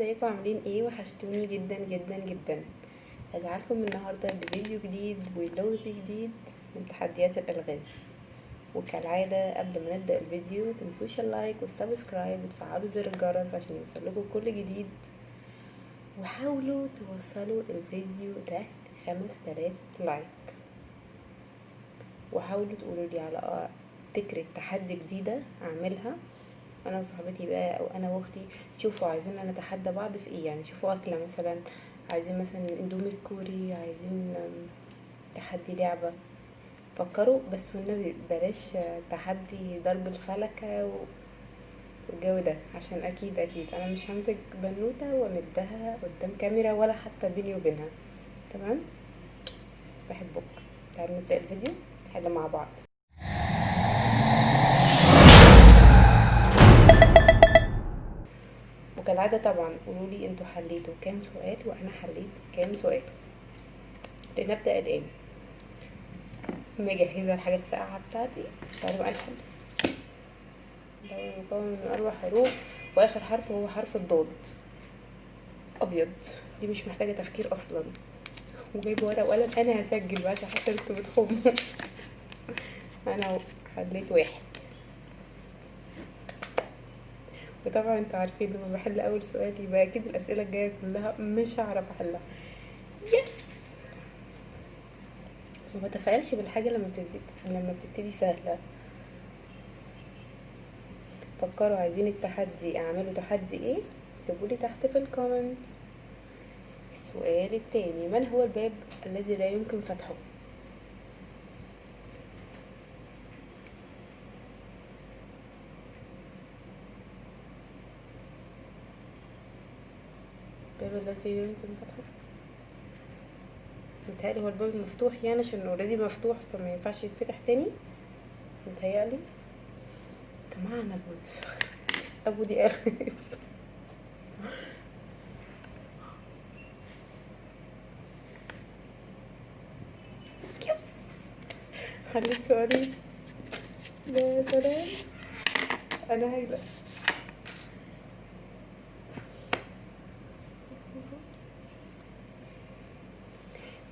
ازيكم عاملين ايه؟ وحشتوني جدا جدا جدا. هجعلكم النهارده بفيديو جديد ولغز جديد من تحديات الالغاز. وكالعاده قبل ما نبدا الفيديو متنسوش اللايك والسبسكرايب وتفعلوا زر الجرس عشان يوصلكوا كل جديد، وحاولوا توصلوا الفيديو ده 5000 لايك. وحاولوا تقولوا لي على فكره تحدي جديده اعملها انا وصاحبتي بقى، او انا واختي. شوفوا عايزين نتحدى بعض في ايه، يعني شوفوا اكله مثلا، عايزين مثلا الاندومي الكوري، عايزين تحدي لعبه. فكروا بس والنبي بلاش تحدي ضرب الفلكه والجو ده، عشان اكيد انا مش همسك بنوته وامدها قدام كاميرا ولا حتى بيني وبينها. تمام، بحبكم. تعالوا نبدا الفيديو نحل مع بعض. وكالعادة طبعا قولولي انتوا حليتوا كام سؤال وانا حليت كام سؤال. لنبدأ الآن. مجهزة الحاجة الساقعة بتاعتي. تعالوا بقى نحل. ده مكون من 4 حروف، واخر حرف هو حرف الضاد. ابيض. دي مش محتاجة تفكير اصلا. وجايبه ورقة وقلم، انا هسجل بقى عشان حاسة انتوا بتخموا. انا حليت واحد. وطبعا انتوا عارفين لما بحل اول سؤال يبقى اكيد الاسئلة الجاية كلها مش هعرف احلها. يس. ما بتفائلش بالحاجة لما بتبتدي سهلة. فكروا عايزين التحدي اعمله تحدي ايه؟ اكتبولي تحت في الكومنت. السؤال التاني، من هو الباب الذي لا يمكن فتحه؟ الباب الذي لا يمكن فتحه. متهيألي هو الباب المفتوح، يعني عشان اوريدي مفتوح فما ينفعش يتفتح تاني. متهيألي جماعة ابو دي قال. حليت سؤالي. يا سلام، انا هايلة.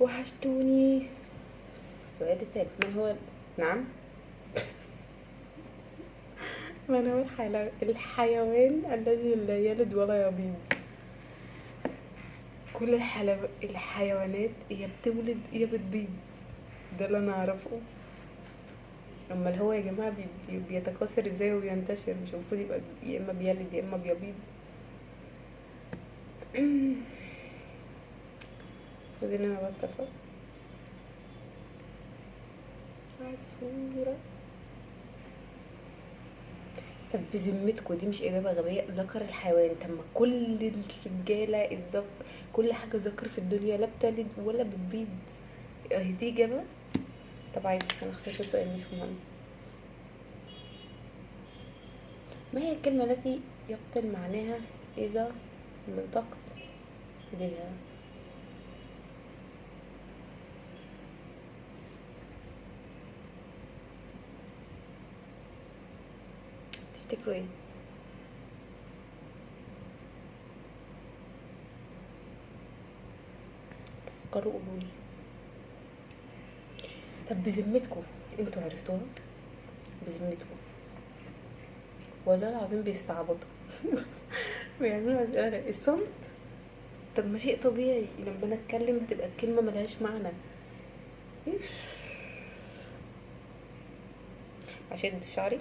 وحشتوني. السؤال الثالث، من هو نعم، من هو الحيوان الذي لا يلد ولا يبيض؟ كل الحيوانات يا بتولد يا بتبيض، ده اللي انا اعرفه. امال هو يا جماعه بيتكاثر ازاي وبينتشر؟ مش المفروض يبقى يا اما بيلد يا اما بيبيض؟ المفروض ان انا ابطل صح. عصفوره. طب بذمتكم دي مش اجابه غبيه؟ ذكر الحيوان. طب ما كل الرجاله كل حاجه ذكر في الدنيا لا بتلد ولا بتبيض. اهي دي اجابه. طب عادي، انا خسرت سؤال مش مهم. ما هي الكلمه التي يبطل معناها اذا نطقت بها؟ تفتكروا ايه؟ فكروا قولولي. طب بذمتكم انتوا عرفتوها؟ بذمتكم والله العظيم بيستعبطوا. بيعملوا اسئله الصمت. طب ما شيء طبيعي لما انا اتكلم هتبقى الكلمه ملهاش معنى. اشد في شعري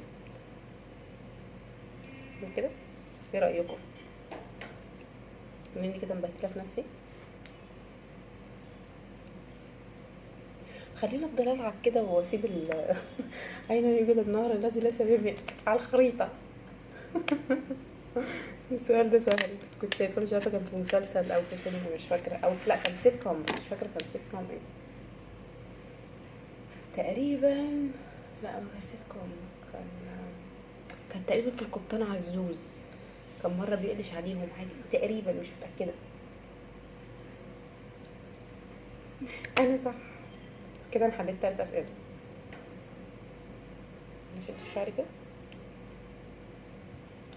من كده؟ ايه رايكم؟ مني كده مبهدله في نفسي. خليني افضل العب كده واسيب اين يوجد النهر الذي ليس به على الخريطه. السؤال ده سهل، كنت شايفاه مش عارفه كان في مسلسل او في فيلم مش فاكره، او لا كان في سيت كوم بس مش فاكره كان سيت كوم ايه تقريبا. لا ما كانش سيت كوم. كان كان تقريبا في القبطان عزوز. كان مره بيقلش عليهم حاجه تقريبا، مش متاكده. انا صح كده. انا حليت 3 اسئله. مش انت شعري كده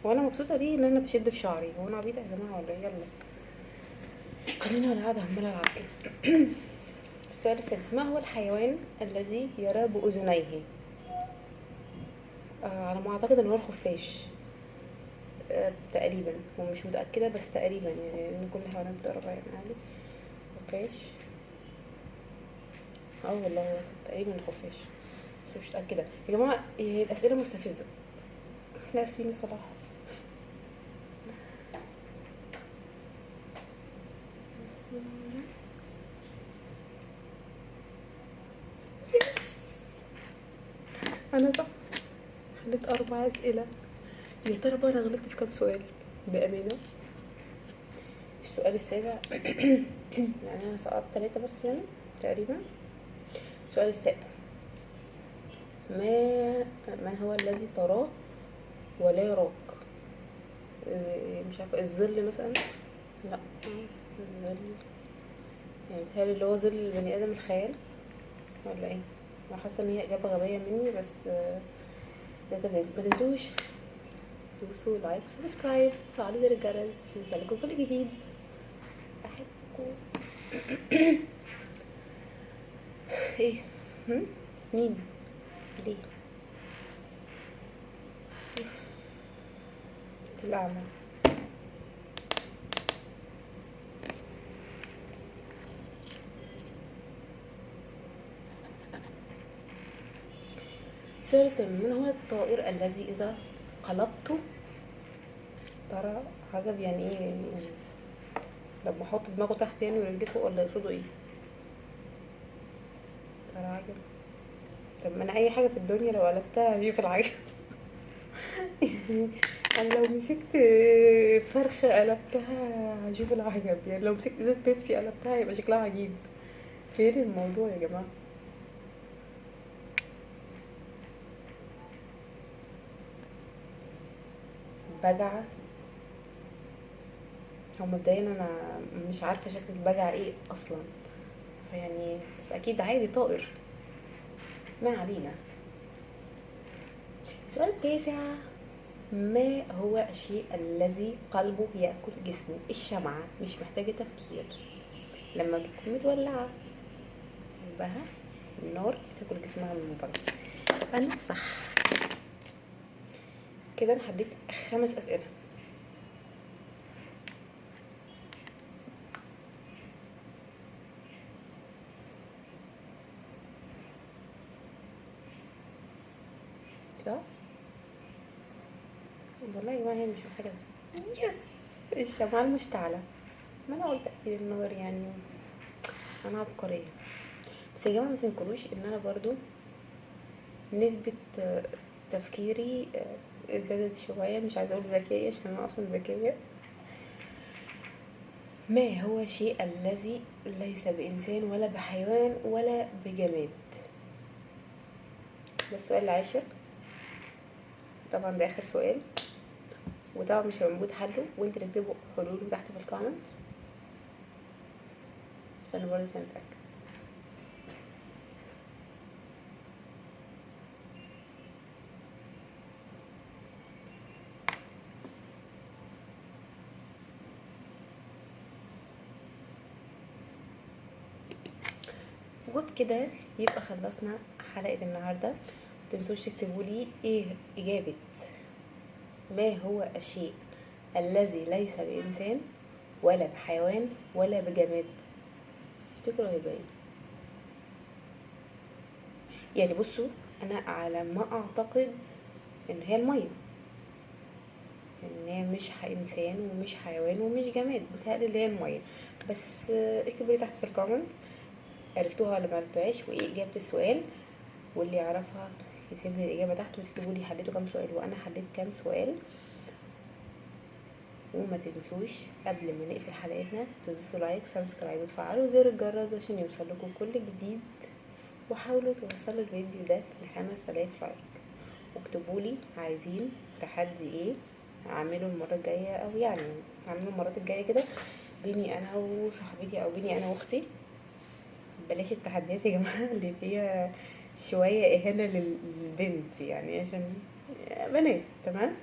وانا مبسوطه ليه ان انا بشد في شعري. هو انا عبيطه يا جماعه ولا إيه؟ يلا خلينا ولا قاعده عماله العب كده. السؤال السادس: ما هو الحيوان الذي يرى باذنيه؟ على ما اعتقد ان هو الخفاش. تقريبا، ومش متاكده بس تقريبا يعني، لان كل الحيوانات بتقرا بعين عادي. خفاش. والله هو تقريبا الخفاش، بس مش متاكده يا جماعه. الاسئله مستفزه، لا اسفين الصراحه. انا صح، حليت 4 اسئله. يا ترى بقى انا غلطت في كام سؤال بامانه؟ السؤال السابع. يعني انا سقطت 3 بس يعني تقريبا. السؤال السابع: من هو الذي تراه ولا يراك؟ مش عارفه، الظل مثلا؟ لا. الظل يعني بيتهيألي اللي هو ظل البني ادم، الخيال، ولا ايه؟ انا حاسه ان هي اجابه غبيه مني، بس ده تمام. ما تنسوش دوسوا لايك سبسكرايب وفعلوا زر الجرس عشان يوصلكوا كل جديد. احبكم. ايه؟ مين؟ ليه؟ الأعمى. سؤال تاني: من هو الطائر الذي إذا قلبته ترى عجب؟ يعني ايه يعني؟ لما احط دماغه تحت يعني ورجليه فوق، ولا يقصدوا ايه؟ ترى عجب. طب ما انا اي حاجه في الدنيا لو قلبتها هشوف العجب. انا لو مسكت فرخه قلبتها هشوف العجب، يعني لو مسكت ازازه بيبسي قلبتها يبقى شكلها عجيب. فين الموضوع يا جماعه؟ بجعه. هو مبدئيا انا مش عارفه شكل البجعه ايه اصلا، فيعني بس اكيد عادي طائر. ما علينا. السؤال التاسع: ما هو الشيء الذي قلبه يأكل جسمه؟ الشمعة، مش محتاجة تفكير. لما بتكون متولعة قلبها النار بتاكل جسمها من بره. أنا صح. كده أنا حليت 5 أسئلة. صح؟ والله يا جماعة هي مش محتاجة تفكير. يس. الشمعة المشتعلة. ما أنا قلت أكيد النار يعني. أنا عبقرية. بس يا جماعة ما تنكروش إن أنا برضو نسبة تفكيري زادت شوية. مش عايزة أقول ذكية عشان أنا أصلا ذكية. ما هو الشيء الذي ليس بإنسان ولا بحيوان ولا بجماد؟ ده السؤال العاشر. طبعا ده آخر سؤال، وطبعا مش هيبقى موجود حله، وانت تكتبوا حلوله تحت في الكومنت. بس أنا برضه هنتأكد. وبكده يبقى خلصنا حلقة النهاردة. متنسوش تكتبولي ايه إجابة ما هو الشيء الذي ليس بإنسان ولا بحيوان ولا بجماد. تفتكروا هيبقى ايه؟ يعني بصوا، انا على ما اعتقد ان هي الميه، ان هي مش انسان ومش حيوان ومش جماد. بتهيألي اللي هي الميه. بس اكتبوا لي تحت في الكومنت عرفتوها ولا ما عرفتوهاش، وايه اجابه السؤال. واللي يعرفها يسيب لي الاجابه تحت، وتكتبوا لي حليتوا كام سؤال وانا حليت كام سؤال. وما تنسوش قبل ما نقفل حلقتنا تدوسوا لايك وسبسكرايب وتفعلوا زر الجرس عشان يوصلكم كل جديد. وحاولوا توصلوا الفيديو ده ل5000 لايك. واكتبولي عايزين تحدي ايه اعمله المره الجايه، او يعني اعمله المرات الجايه كده بيني انا وصاحبتي او بيني انا واختي. بلاش التحديات يا جماعه اللي فيها شويه اهانه للبنت، يعني عشان بنات. تمام.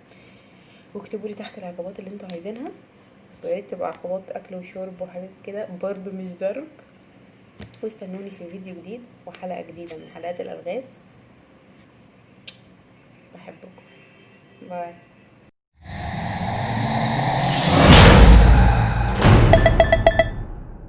واكتبوا لي تحت العقبات اللي انتوا عايزينها، ويا ريت تبقى عقبات اكل وشرب وحاجات كده برضو مش ضرب. واستنوني في فيديو جديد وحلقة جديدة من حلقات الألغاز. بحبكم. باي.